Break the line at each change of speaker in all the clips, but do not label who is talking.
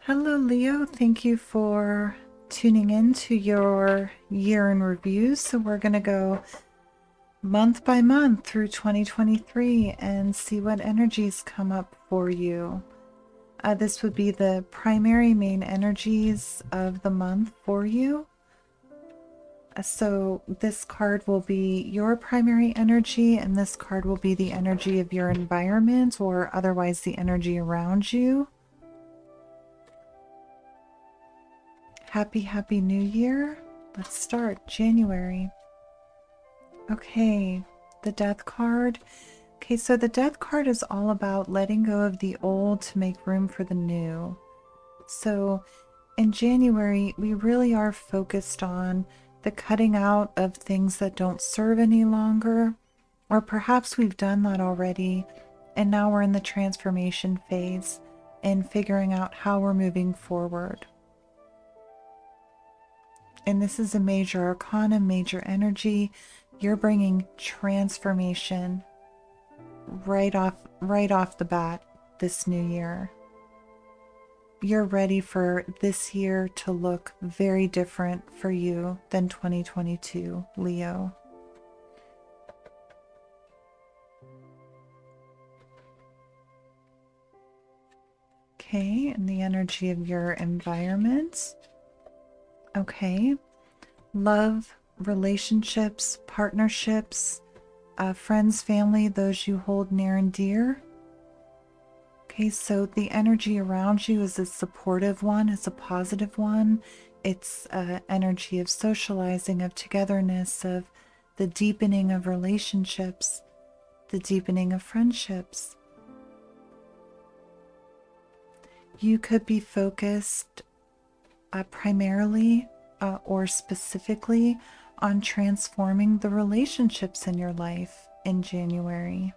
Hello, Leo. Thank you for tuning in to your year in review. So, we're going to go month by month through 2023 and see what energies come up for you. This would be the primary main energies of the month for you. So, this card will be your primary energy, and this card will be the energy of your environment or otherwise the energy around you. Happy New Year. Let's start January. Okay, the Death card. Okay, so the Death card is all about letting go of the old to make room for the new. So in January, we really are focused on the cutting out of things that don't serve any longer, or perhaps we've done that already, and now we're in the transformation phase and figuring out how we're moving forward. And this is a major arcana, major energy. You're bringing transformation right off the bat this new year. You're ready for this year to look very different for you than 2022, Leo. Okay, and the energy of your environment. Okay, love, relationships, partnerships, friends, family, those you hold near and dear. Okay, so the energy around you is a supportive one, it's a positive one. It's energy of socializing, of togetherness, of the deepening of relationships, the deepening of friendships. You could be focused primarily or specifically on transforming the relationships in your life in January.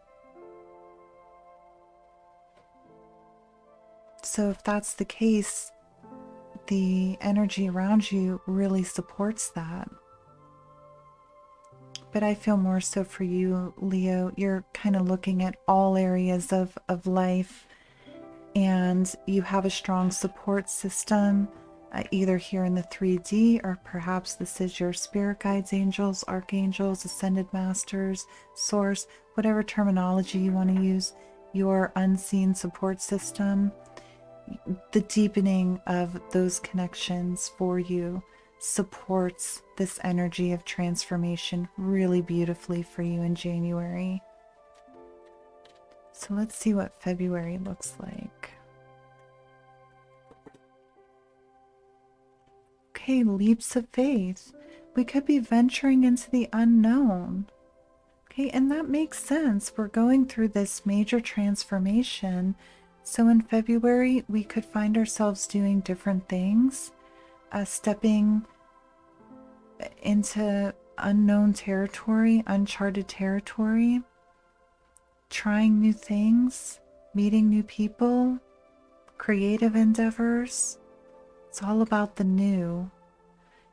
So if that's the case, the energy around you really supports that. But I feel more so for you, Leo, you're kind of looking at all areas of life, and you have a strong support system, either here in the 3D, or perhaps this is your spirit guides, angels, archangels, ascended masters, source, whatever terminology you want to use, your unseen support system. The deepening of those connections for you supports this energy of transformation really beautifully for you in January. So let's see what February looks like. Okay, leaps of faith. We could be venturing into the unknown. Okay, and that makes sense. We're going through this major transformation. So in February, we could find ourselves doing different things, stepping into unknown territory, uncharted territory, trying new things, meeting new people, creative endeavors. It's all about the new.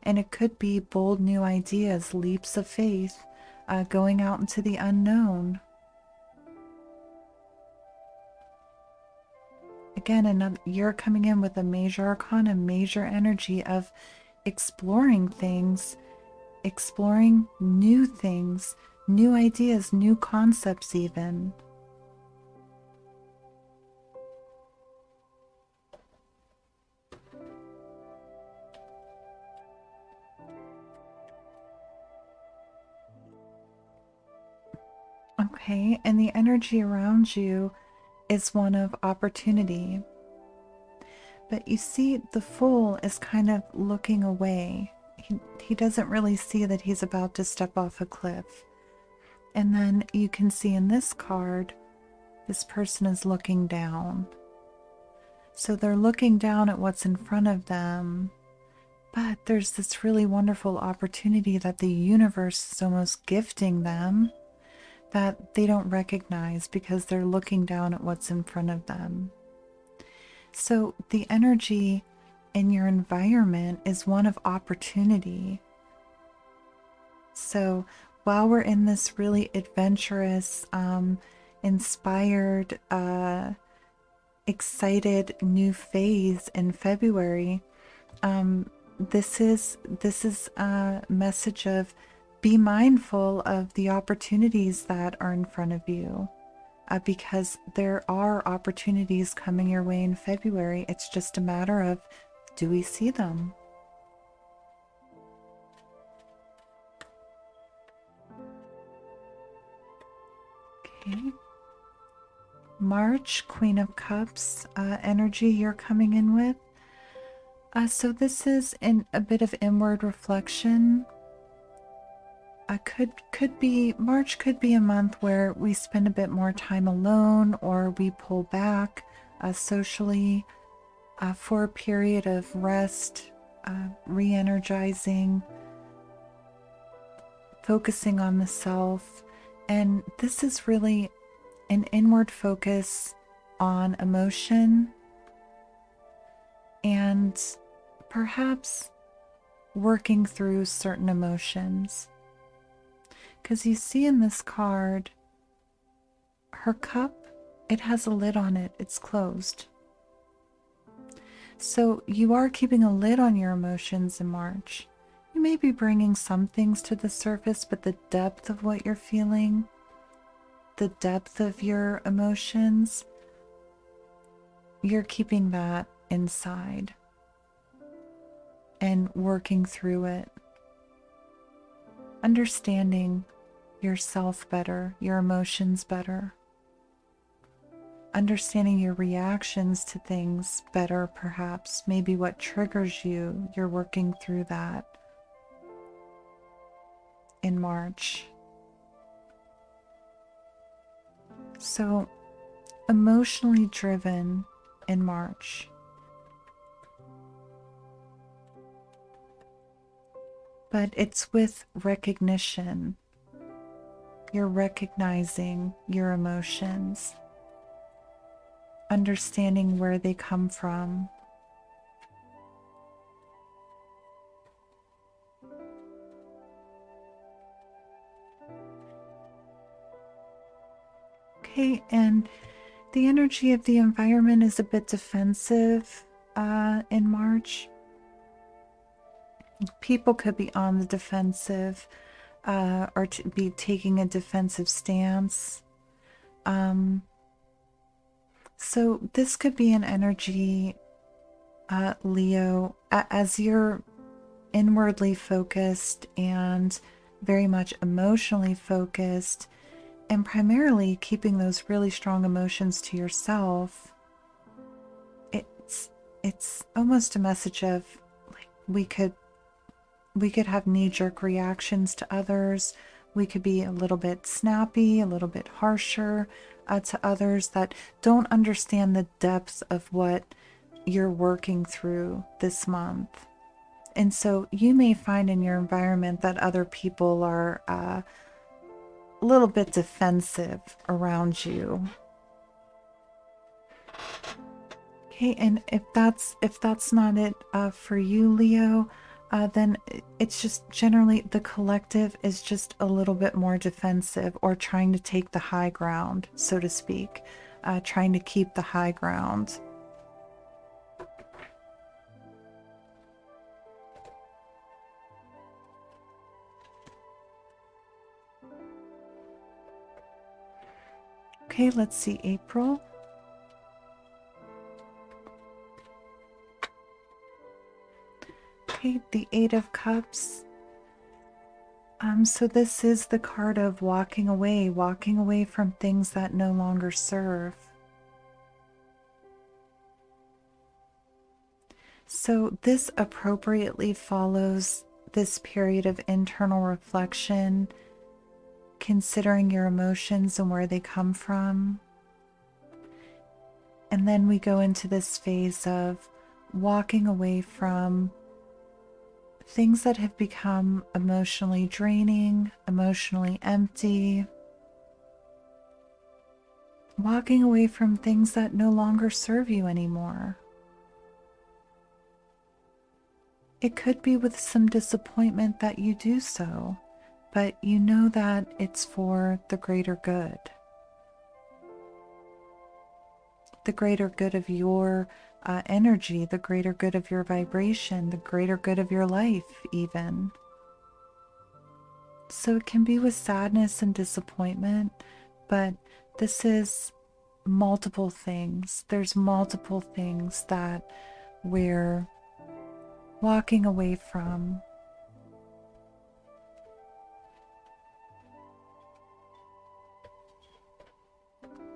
And it could be bold new ideas, leaps of faith, going out into the unknown. Again, you're coming in with a major arcana, major energy of exploring things, exploring new things, new ideas, new concepts even. Okay, and the energy around you is one of opportunity. But you see, the Fool is kind of looking away. He doesn't really see that he's about to step off a cliff. And then you can see in this card, this person is looking down. So they're looking down at what's in front of them. But there's this really wonderful opportunity that the universe is almost gifting them that they don't recognize because they're looking down at what's in front of them. So the energy in your environment is one of opportunity. So while we're in this really adventurous, inspired, excited new phase in February. This is a message of be mindful of the opportunities that are in front of you, because there are opportunities coming your way in February. It's just a matter of, do we see them? Okay. March, Queen of Cups energy you're coming in with. So this is in a bit of inward reflection. Could be March could be a month where we spend a bit more time alone, or we pull back socially for a period of rest, re-energizing, focusing on the self. And this is really an inward focus on emotion and perhaps working through certain emotions. Because you see in this card, her cup, it has a lid on it, it's closed. So you are keeping a lid on your emotions in March. You may be bringing some things to the surface, but the depth of what you're feeling, the depth of your emotions, you're keeping that inside and working through it. Understanding yourself better, your emotions better. Understanding your reactions to things better, perhaps. Maybe what triggers you, you're working through that in March. So, emotionally driven in March. But it's with recognition. You're recognizing your emotions, understanding where they come from. Okay, and the energy of the environment is a bit defensive in March. People could be on the defensive or to be taking a defensive stance. So this could be an energy, Leo, as you're inwardly focused and very much emotionally focused, and primarily keeping those really strong emotions to yourself. It's almost a message of, like, we could have knee-jerk reactions to others. We could be a little bit snappy, a little bit harsher to others that don't understand the depth of what you're working through this month. And so you may find in your environment that other people are a little bit defensive around you. Okay, and if that's not it for you, Leo, then it's just generally the collective is just a little bit more defensive, or trying to take the high ground, so to speak, trying to keep the high ground. Okay, let's see, April. Okay, the Eight of Cups. So this is the card of walking away from things that no longer serve. So this appropriately follows this period of internal reflection, considering your emotions and where they come from. And then we go into this phase of walking away from things that have become emotionally draining, emotionally empty. Walking away from things that no longer serve you anymore. It could be with some disappointment that you do so, but you know that it's for the greater good. the greater good of your energy, the greater good of your vibration, the greater good of your life, even. So it can be with sadness and disappointment, but this is multiple things. There's multiple things that we're walking away from.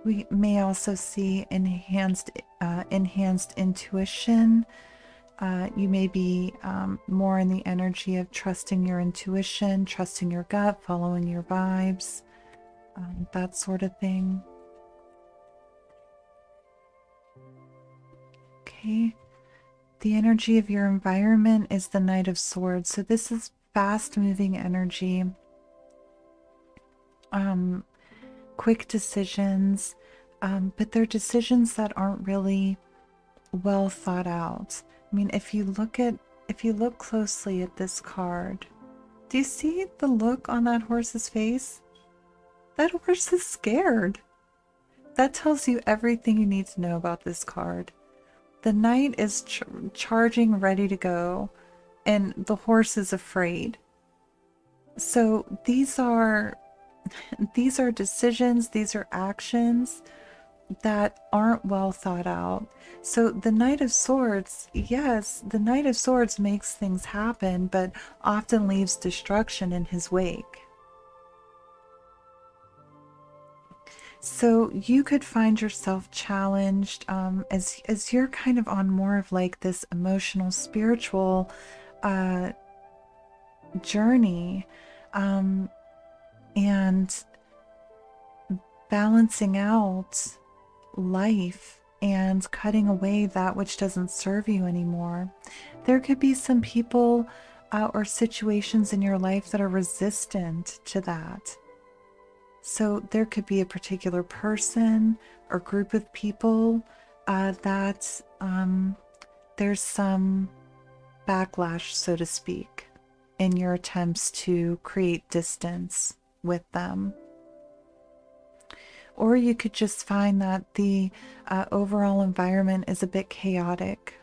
We may also see enhanced intuition. You may be more in the energy of trusting your intuition, trusting your gut, following your vibes, that sort of thing. Okay. The energy of your environment is the Knight of Swords. So this is fast-moving energy. Quick decisions, but they're decisions that aren't really well thought out. I mean, if you look closely at this card, do you see the look on that horse's face? That horse is scared. That tells you everything you need to know about this card. The knight is charging, ready to go, and the horse is afraid. So these are decisions, these are actions that aren't well thought out. So the Knight of Swords, yes, the Knight of Swords makes things happen, but often leaves destruction in his wake. So you could find yourself challenged as you're kind of on more of like this emotional, spiritual journey, and balancing out life and cutting away that which doesn't serve you anymore. There could be some people or situations in your life that are resistant to that. So there could be a particular person or group of people that there's some backlash, so to speak, in your attempts to create distance with them. Or you could just find that the overall environment is a bit chaotic.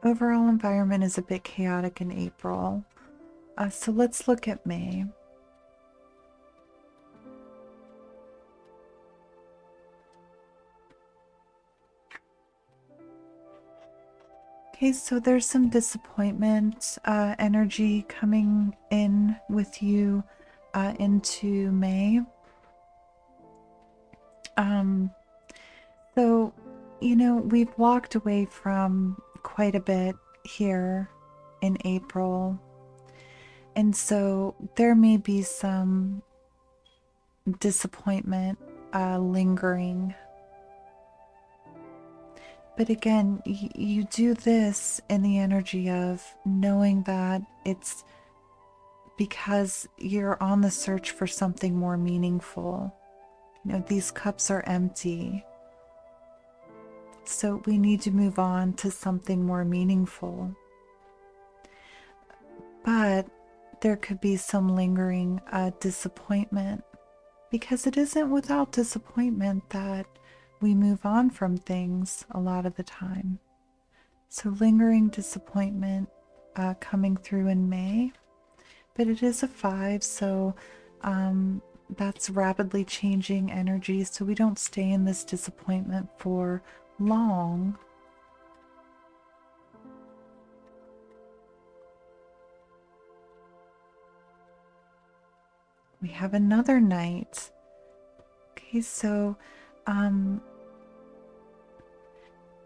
Overall environment is a bit chaotic in April. So let's look at May. Okay, so there's some disappointment energy coming in with you into May. So, you know, we've walked away from quite a bit here in April. And so there may be some disappointment lingering. But again, you do this in the energy of knowing that it's because you're on the search for something more meaningful. You know, these cups are empty. So we need to move on to something more meaningful. But there could be some lingering disappointment, because it isn't without disappointment that we move on from things a lot of the time. So lingering disappointment coming through in May, but it is a 5, so that's rapidly changing energy, so we don't stay in this disappointment for long. We have another knight. Okay, so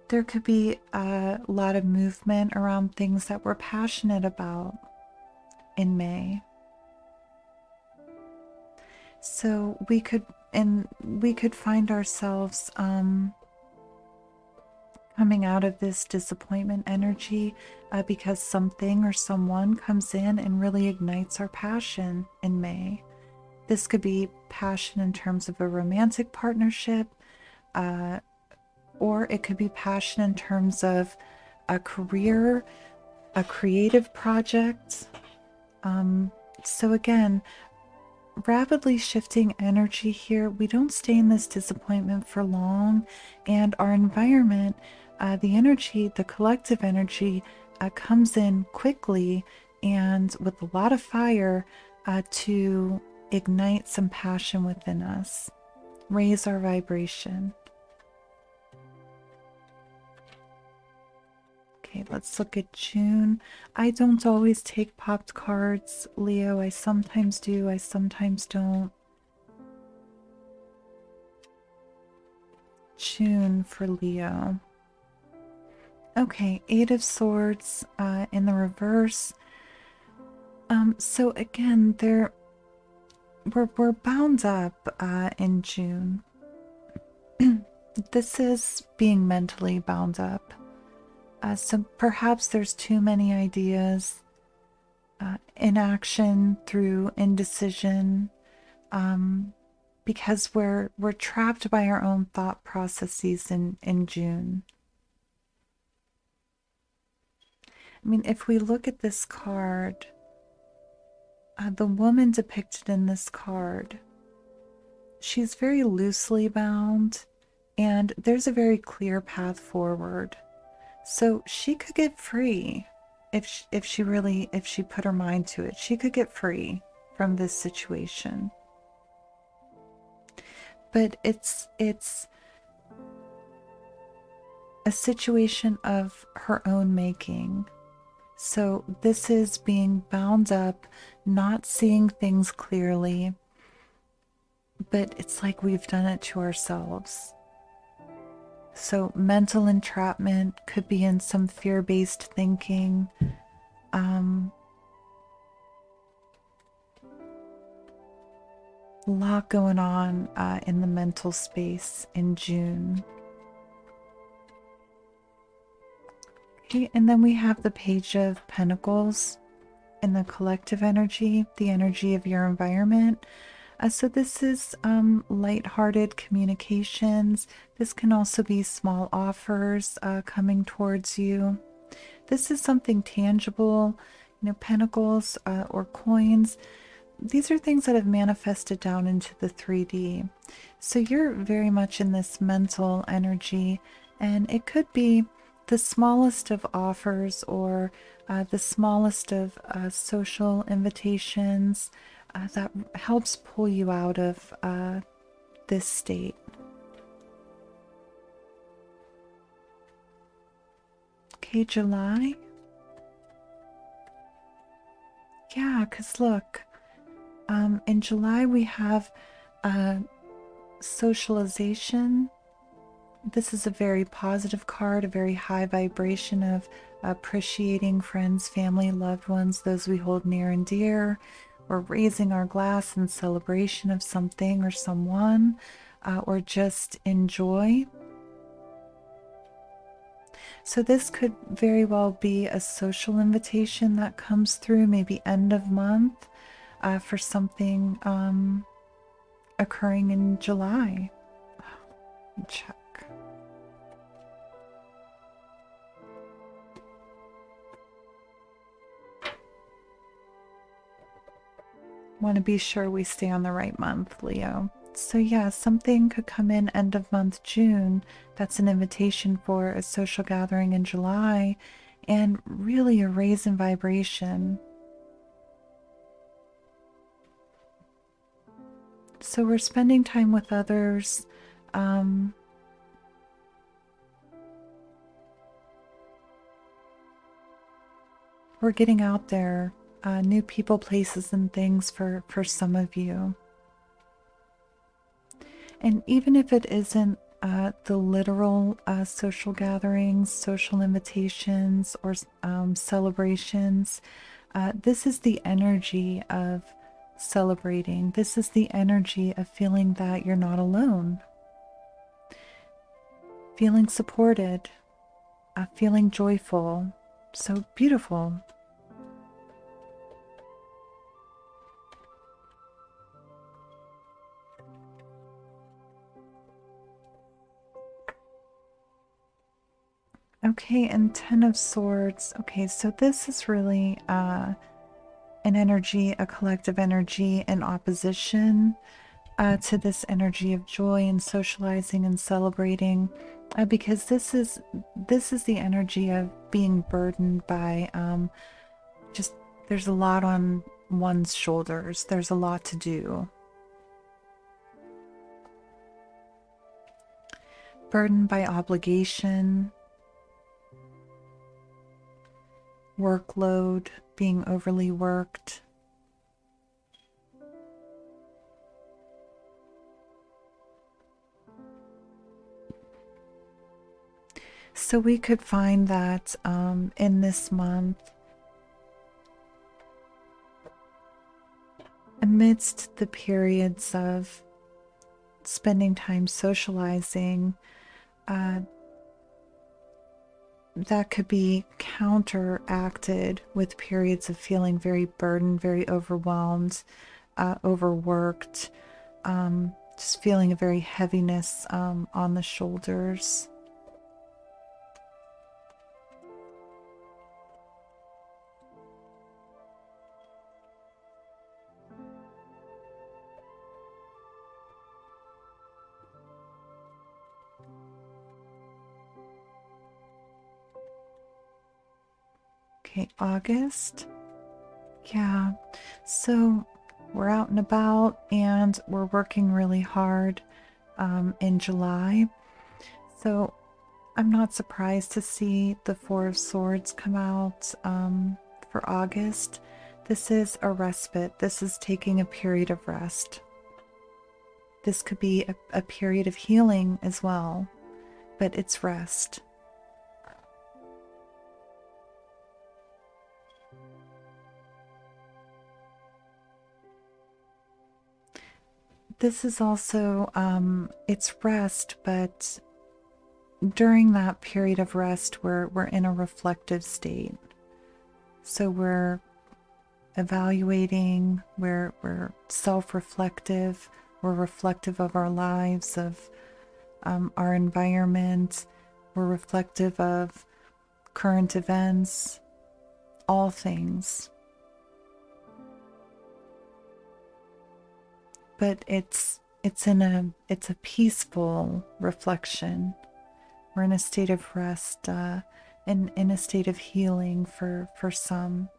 there could be a lot of movement around things that we're passionate about in May. So we could find ourselves coming out of this disappointment energy because something or someone comes in and really ignites our passion in May. This could be passion in terms of a romantic partnership, or it could be passion in terms of a career, a creative project. So again, rapidly shifting energy here. We don't stay in this disappointment for long, and our environment, the energy, the collective energy, comes in quickly and with a lot of fire to ignite some passion within us, raise our vibration. Okay, let's look at June. I don't always take popped cards, Leo. I sometimes do, I sometimes don't. June for Leo. Okay, Eight of Swords in the reverse. So again, we're bound up in June. This is being mentally bound up. So perhaps there's too many ideas, inaction through indecision, because we're trapped by our own thought processes in June. I mean, if we look at this card, the woman depicted in this card, she's very loosely bound, and there's a very clear path forward. So she could get free if she put her mind to it. She could get free from this situation. But it's a situation of her own making. So this is being bound up, not seeing things clearly, but it's like we've done it to ourselves. So mental entrapment could be in some fear-based thinking. A lot going on in the mental space in June. Okay, and then we have the Page of Pentacles in the collective energy, the energy of your environment. So this is lighthearted communications. This can also be small offers coming towards you. This is something tangible, pentacles or coins. These are things that have manifested down into the 3D. So you're very much in this mental energy, and it could be the smallest of offers or the smallest of social invitations that helps pull you out of this state. Okay, July. Yeah, because look, in July we have socialization. This is a very positive card, a very high vibration of appreciating friends, family, loved ones, those we hold near and dear. We're raising our glass in celebration of something or someone, or just enjoy. So this could very well be a social invitation that comes through, maybe end of month, for something occurring in July. Check. Want to be sure we stay on the right month, Leo. So yeah, something could come in end of month June. That's an invitation for a social gathering in July, and really a raise in vibration. So we're spending time with others. We're getting out there, new people, places, and things for some of you. And even if it isn't the literal social gatherings, social invitations, or celebrations, this is the energy of celebrating. This is the energy of feeling that you're not alone, feeling supported, feeling joyful. So beautiful. Okay, and Ten of Swords. Okay, so this is really an energy, a collective energy in opposition to this energy of joy and socializing and celebrating, because this is the energy of being burdened by just there's a lot on one's shoulders. There's a lot to do. Burdened by obligation, workload, being overly worked. So we could find that in this month, amidst the periods of spending time socializing, that could be counteracted with periods of feeling very burdened, very overwhelmed, overworked, just feeling a very heaviness on the shoulders. Okay, August. Yeah, so we're out and about and we're working really hard in July. So I'm not surprised to see the Four of Swords come out for August. This is a respite. This is taking a period of rest. This could be a period of healing as well, but it's rest. This is also, it's rest, but during that period of rest, we're in a reflective state. So we're evaluating, we're self-reflective, we're reflective of our lives, of our environment, we're reflective of current events, all things. But it's a peaceful reflection. We're in a state of rest, in a state of healing for some.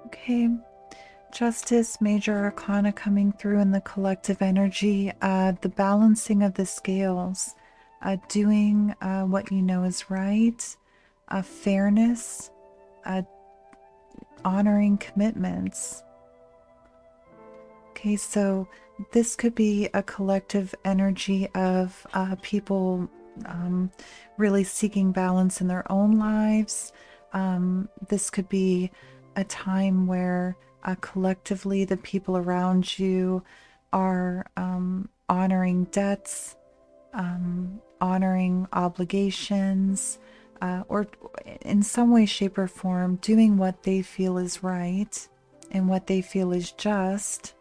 Okay, Justice, Major Arcana coming through in the collective energy, the balancing of the scales, doing what you know is right, fairness, honoring commitments. Okay, so this could be a collective energy of people really seeking balance in their own lives. This could be a time where collectively the people around you are honoring debts, honoring obligations, or in some way, shape, or form doing what they feel is right and what they feel is just.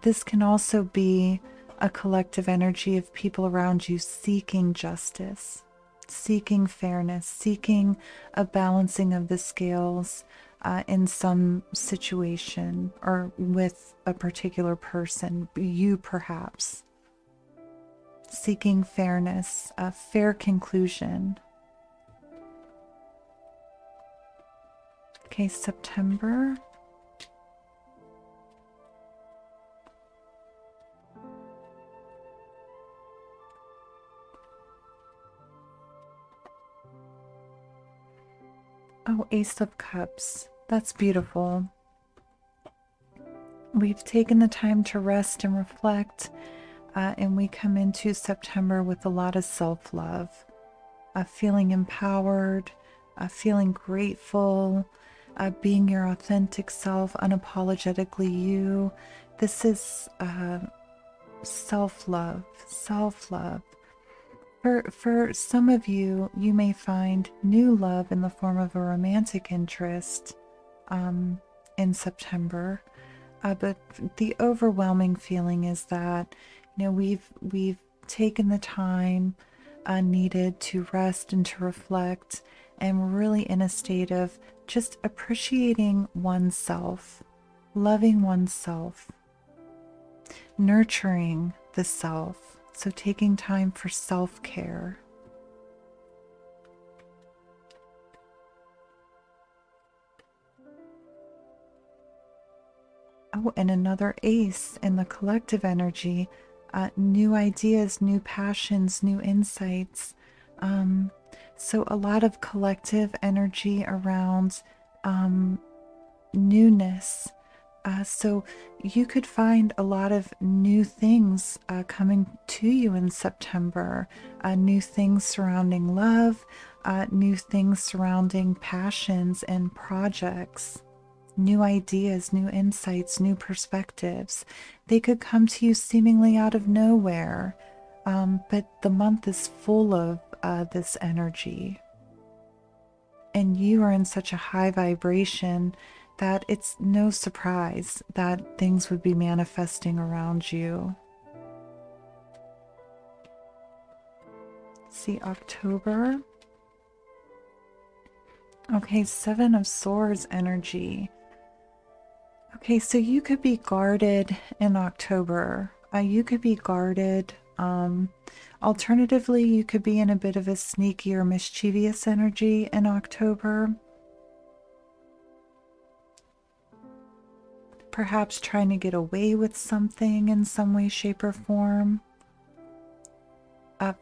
This can also be a collective energy of people around you seeking justice, seeking fairness, seeking a balancing of the scales in some situation or with a particular person, you perhaps. Seeking fairness, a fair conclusion. Okay, September. Oh, Ace of Cups. That's beautiful. We've taken the time to rest and reflect, and we come into September with a lot of self-love, feeling empowered, feeling grateful, being your authentic self, unapologetically you. This is self-love, self-love. For some of you, you may find new love in the form of a romantic interest in September. But the overwhelming feeling is that, we've taken the time needed to rest and to reflect, and we're really in a state of just appreciating oneself, loving oneself, nurturing the self. So taking time for self-care. Oh, and another ace in the collective energy. New ideas, new passions, new insights. So a lot of collective energy around newness. So you could find a lot of new things coming to you in September. New things surrounding love, new things surrounding passions and projects. New ideas, new insights, new perspectives. They could come to you seemingly out of nowhere, but the month is full of this energy. And you are in such a high vibration that it's no surprise that things would be manifesting around you. See, October. Okay, Seven of Swords energy. Okay, so you could be guarded in October. You could be guarded. Alternatively, you could be in a bit of a sneaky or mischievous energy in October. Perhaps trying to get away with something in some way, shape, or form.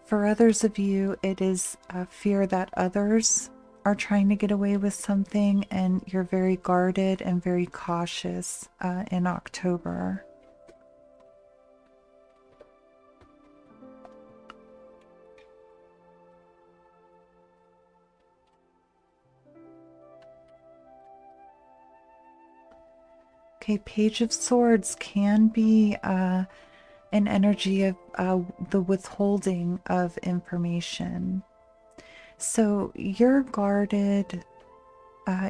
For others of you, it is fear that others are trying to get away with something, and you're very guarded and very cautious in October. Okay, Page of Swords can be an energy of the withholding of information. So you're guarded,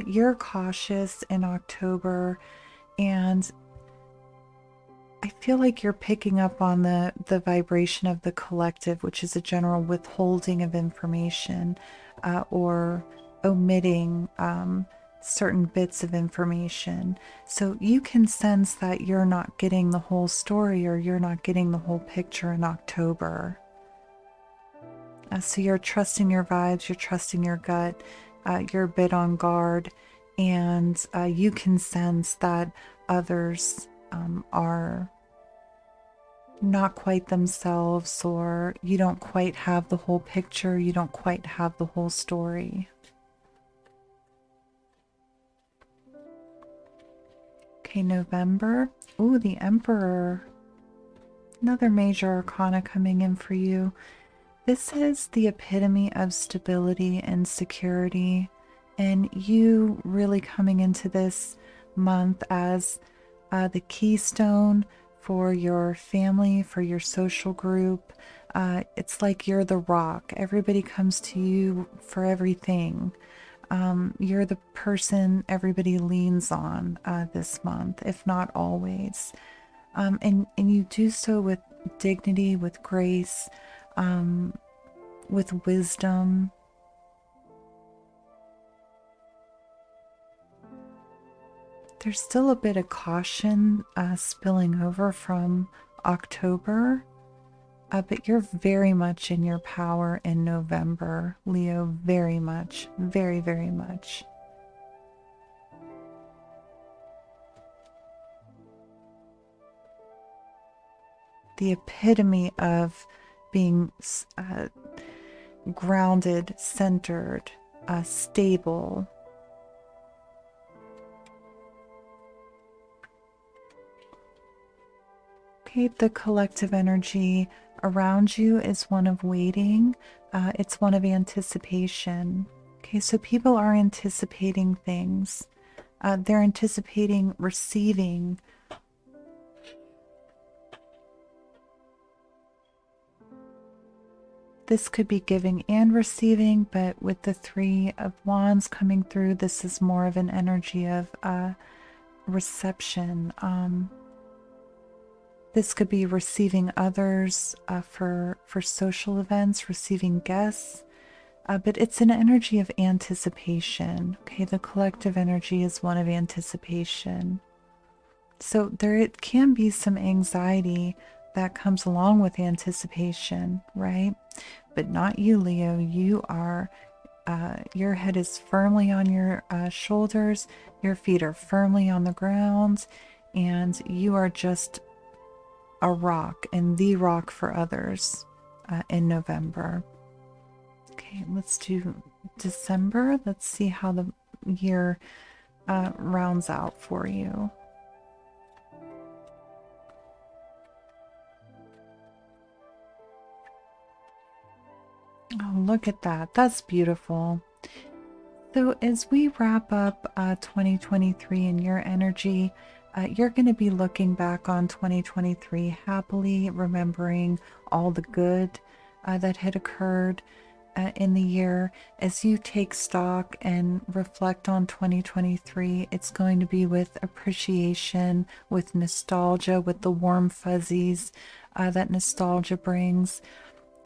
you're cautious in October, and I feel like you're picking up on the vibration of the collective, which is a general withholding of information or omitting certain bits of information. So you can sense that you're not getting the whole story, or you're not getting the whole picture in October. So you're trusting your vibes, you're trusting your gut, you're a bit on guard, and you can sense that others are not quite themselves, or you don't quite have the whole picture, you don't quite have the whole story. Okay, November. Ooh, the Emperor. Another major arcana coming in for you. This is the epitome of stability and security, and you really coming into this month as the keystone for your family, for your social group. It's like you're the rock. Everybody comes to you for everything. You're the person everybody leans on this month, if not always. And you do so with dignity, with grace, with wisdom. There's still a bit of caution spilling over from October, but you're very much in your power in November, Leo, very much, very, very much. The epitome of being grounded, centered, stable. Okay, the collective energy around you is one of waiting. It's one of anticipation. Okay, so people are anticipating things. They're anticipating receiving. This could be giving and receiving, but with the Three of Wands coming through, this is more of an energy of reception. This could be receiving others for social events, receiving guests, but it's an energy of anticipation. Okay, the collective energy is one of anticipation. So it can be some anxiety that comes along with anticipation, right? But not you, Leo. You are, your head is firmly on your shoulders, your feet are firmly on the ground, and you are just a rock and the rock for others in November. Okay, let's do December. Let's see how the year rounds out for you. Oh, look at that. That's beautiful. So as we wrap up 2023 in your energy, you're going to be looking back on 2023 happily, remembering all the good that had occurred in the year. As you take stock and reflect on 2023, it's going to be with appreciation, with nostalgia, with the warm fuzzies that nostalgia brings.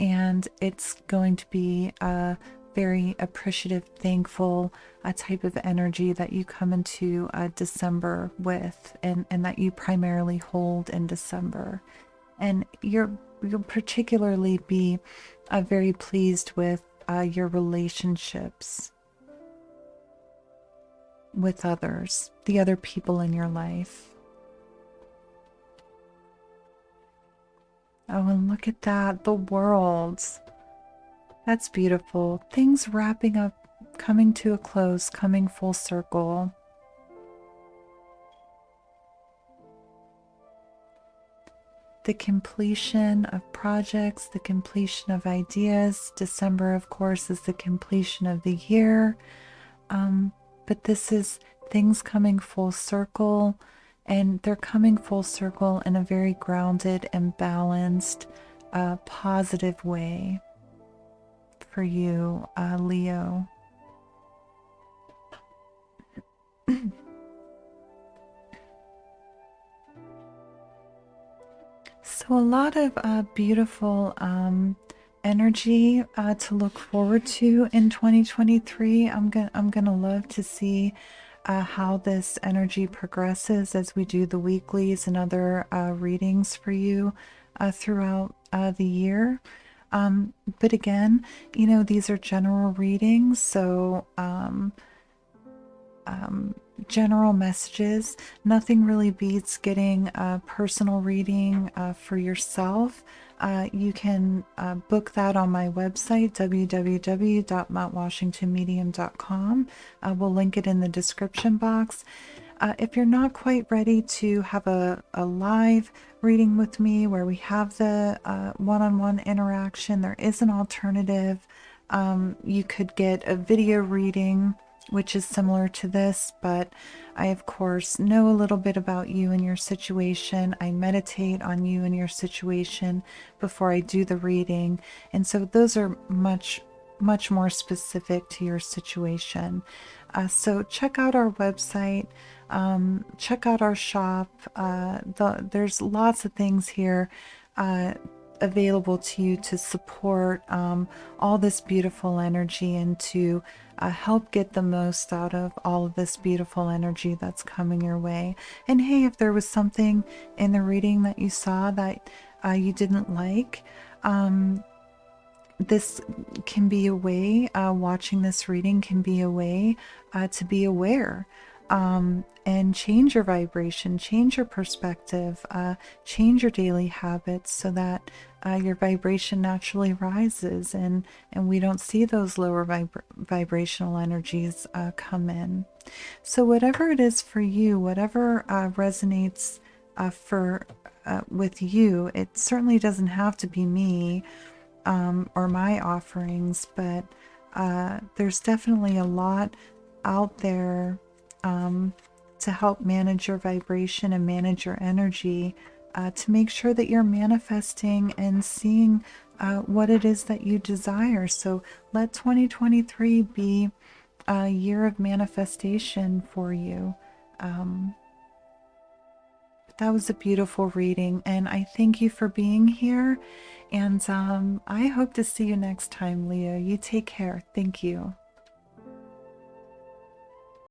And it's going to be a very appreciative, thankful type of energy that you come into December with, and that you primarily hold in December. And you'll particularly be very pleased with your relationships with others, the other people in your life. Oh, and look at that, the world. That's beautiful. Things wrapping up, coming to a close, coming full circle. The completion of projects, the completion of ideas. December, of course, is the completion of the year. But this is things coming full circle, and they're coming full circle in a very grounded and balanced, positive way for you, Leo. So a lot of beautiful energy to look forward to in 2023. I'm gonna love to see how this energy progresses as we do the weeklies and other readings for you throughout the year. But again, you know, these are general readings, so general messages. Nothing really beats getting a personal reading for yourself. You can book that on my website, www.mountwashingtonmedium.com. We'll link it in the description box. If you're not quite ready to have a live reading with me where we have the one-on-one interaction, there is an alternative. You could get a video reading, which is similar to this, but I, of course, know a little bit about you and your situation. I meditate on you and your situation before I do the reading. And so those are much more specific to your situation. So check out our website, check out our shop. There's lots of things here available to you to support all this beautiful energy and to help get the most out of all of this beautiful energy that's coming your way. And hey, if there was something in the reading that you saw that you didn't like, this can be a way, watching this reading can be a way to be aware and change your vibration, change your perspective, change your daily habits so that your vibration naturally rises and we don't see those lower vibrational energies come in. So whatever it is for you, whatever resonates with you, it certainly doesn't have to be me or my offerings, but there's definitely a lot out there to help manage your vibration and manage your energy, to make sure that you're manifesting and seeing what it is that you desire. So let 2023 be a year of manifestation for you. That was a beautiful reading, and I thank you for being here. And I hope to see you next time, Leo. You take care. Thank you.